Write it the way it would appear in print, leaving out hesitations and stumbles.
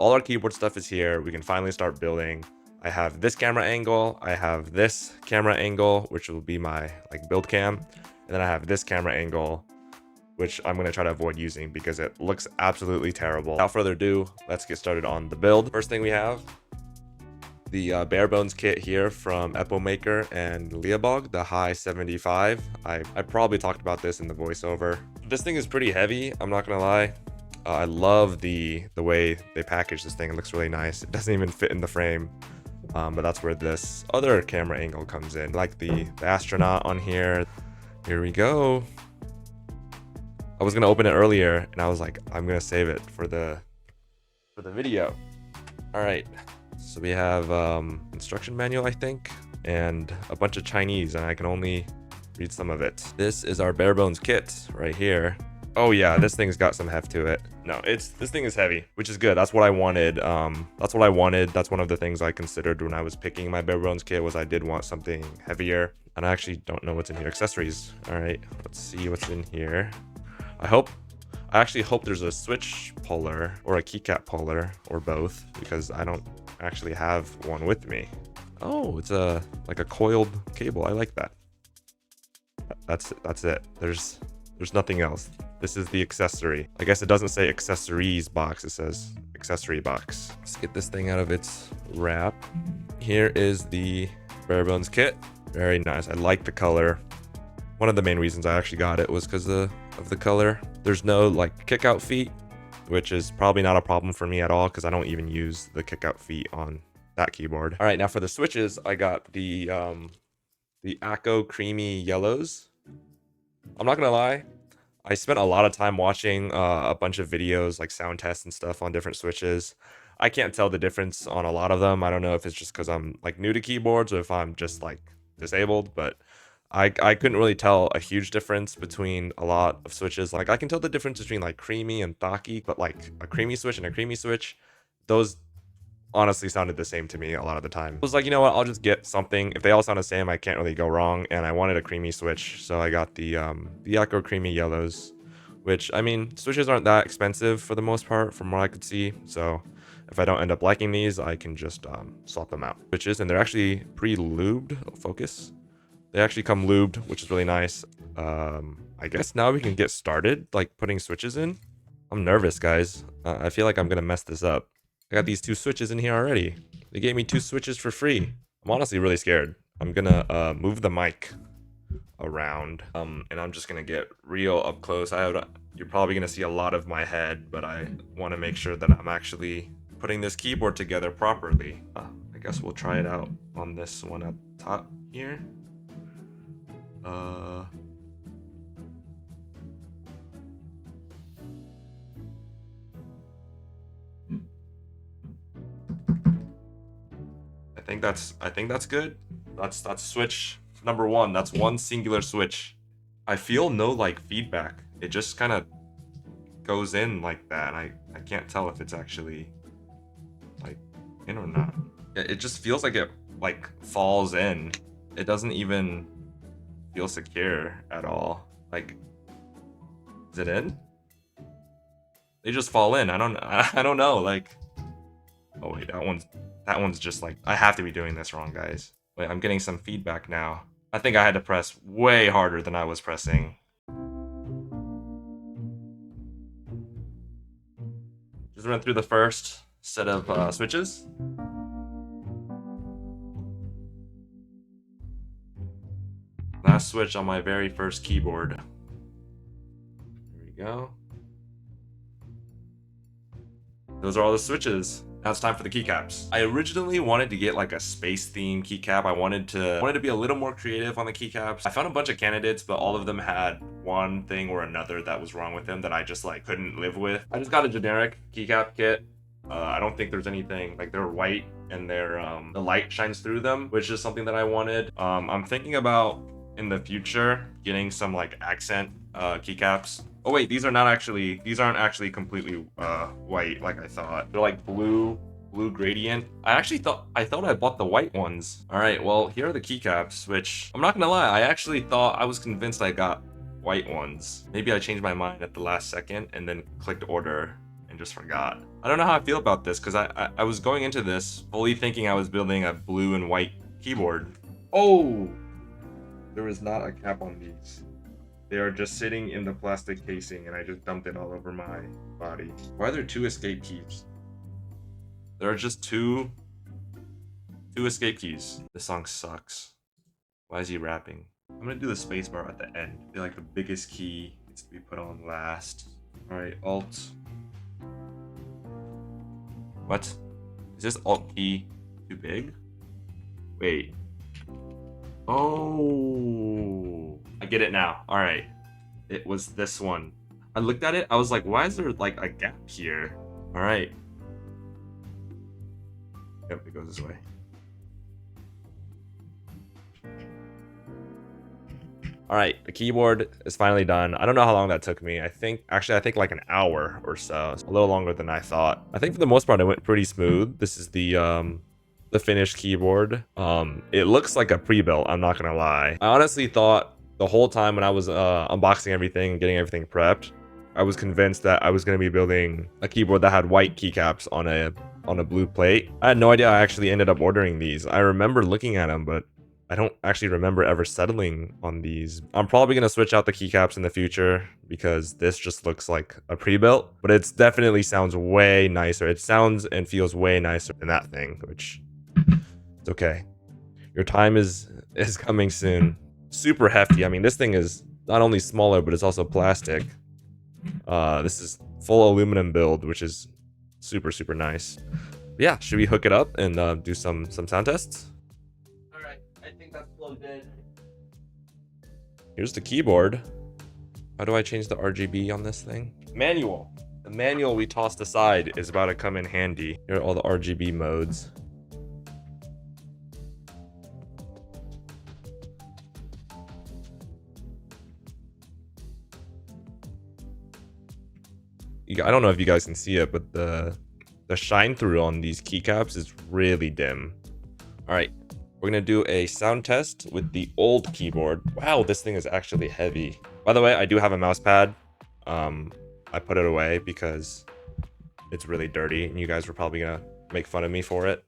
all our keyboard stuff is here. We can finally start building. I have this camera angle, I have this camera angle, which will be my like build cam, and then I have this camera angle, which I'm gonna try to avoid using because it looks absolutely terrible. Without further ado, let's get started on the build. First thing we have the Barebones kit here from Maker and Leobog, the High 75. I probably talked about this in the voiceover. This thing is pretty heavy, I'm not gonna lie. I love the way they package this thing. It looks really nice. It doesn't even fit in the frame. But that's where this other camera angle comes in, like the astronaut on here. Here we go. I was gonna open it earlier and I was like, I'm gonna save it for the video. All right, so we have instruction manual, I think, and a bunch of Chinese, and I can only read some of it. This is our Barebones kit right here. Oh yeah, this thing's got some heft to it. No, this thing is heavy, which is good. That's what I wanted. That's what I wanted. That's one of the things I considered when I was picking my Barebones kit, was I did want something heavier. And I actually don't know what's in here. Accessories. All right, let's see what's in here. I actually hope there's a switch puller or a keycap puller or both, because I don't actually have one with me. Oh, it's like a coiled cable. I like that. That's it. There's nothing else. This is the accessory. I guess it doesn't say accessories box, it says accessory box. Let's get this thing out of its wrap. Here is the Barebones kit. Very nice. I like the color. One of the main reasons I actually got it was because of the color. There's no like kick out feet, which is probably not a problem for me at all because I don't even use the kick out feet on that keyboard. All right, now for the switches, I got the Acco creamy yellows. I'm not gonna lie, I spent a lot of time watching a bunch of videos, like sound tests and stuff on different switches. I can't tell the difference on a lot of them. I don't know if it's just because I'm like new to keyboards or if I'm just like disabled, but I couldn't really tell a huge difference between a lot of switches. Like I can tell the difference between like creamy and thocky, but like a creamy switch and a creamy switch, those honestly sounded the same to me a lot of the time. I was like, you know what, I'll just get something. If they all sound the same, I can't really go wrong, and I wanted a creamy switch, so I got the Acco creamy yellows, which, I mean, switches aren't that expensive for the most part from what I could see, so if I don't end up liking these, I can just swap them out. Switches, and they're actually pre-lubed. Focus. They actually come lubed, which is really nice. I guess now we can get started, like putting switches in. I'm nervous, guys. I feel like I'm gonna mess this up. I got these 2 switches in here already. They gave me 2 switches for free. I'm honestly really scared. I'm gonna move the mic around, and I'm just gonna get real up close. You're probably gonna see a lot of my head, but I want to make sure that I'm actually putting this keyboard together properly. I guess we'll try it out on this one up top here. I think that's good. That's switch number 1. That's one singular switch. I feel no like feedback. It just kind of goes in like that. I can't tell if it's actually like in or not. It just feels like it like falls in. It doesn't even feel secure at all. Like, is it in? They just fall in. I don't know. Like, oh wait, that one's just like, I have to be doing this wrong, guys. Wait, I'm getting some feedback now. I think I had to press way harder than I was pressing. Just run through the first set of switches. Last switch on my very first keyboard. There we go. Those are all the switches. Now it's time for the keycaps. I originally wanted to get like a space theme keycap. I wanted to be a little more creative on the keycaps. I found a bunch of candidates, but all of them had one thing or another that was wrong with them that I just like couldn't live with. I just got a generic keycap kit. I don't think there's anything, like they're white and they're the light shines through them, which is something that I wanted. I'm thinking about in the future getting some like accent keycaps. Oh wait, these aren't actually completely white like I thought. They're like blue gradient. I thought I bought the white ones. All right, well, here are the keycaps, which I'm not gonna lie, I was convinced I got white ones. Maybe I changed my mind at the last second and then clicked order and just forgot. I don't know how I feel about this because I was going into this fully thinking I was building a blue and white keyboard. Oh, there was not a cap on these. They are just sitting in the plastic casing and I just dumped it all over my body. Why are there 2 escape keys? There are just two escape keys. This song sucks. Why is he rapping? I'm gonna do the spacebar at the end. I feel like the biggest key needs to be put on last. Alright, Alt. What? Is this Alt key too big? Wait. Oh, I get it now. Alright. It was this one. I looked at it, I was like, why is there like a gap here? Alright. Yep, it goes this way. All right, the keyboard is finally done. I don't know how long that took me. I think like an hour or so. It's a little longer than I thought. I think for the most part, it went pretty smooth. This is the finished keyboard. It looks like a pre-built, I'm not gonna lie. I honestly thought the whole time when I was unboxing everything and getting everything prepped, I was convinced that I was gonna be building a keyboard that had white keycaps on a blue plate. I had no idea I actually ended up ordering these. I remember looking at them, but I don't actually remember ever settling on these. I'm probably going to switch out the keycaps in the future because this just looks like a pre-built, but it definitely sounds way nicer. It sounds and feels way nicer than that thing, which it's okay. Your time is coming soon. Super hefty. I mean, this thing is not only smaller, but it's also plastic. This is full aluminum build, which is super, super nice. But yeah, should we hook it up and do some sound tests? I think that's plugged in. Here's the keyboard. How do I change the RGB on this thing? Manual. The manual we tossed aside is about to come in handy. Here are all the RGB modes. I don't know if you guys can see it, but the shine through on these keycaps is really dim. All right. We're gonna do a sound test with the old keyboard. Wow, this thing is actually heavy. By the way, I do have a mouse pad. I put it away because it's really dirty and you guys were probably gonna make fun of me for it.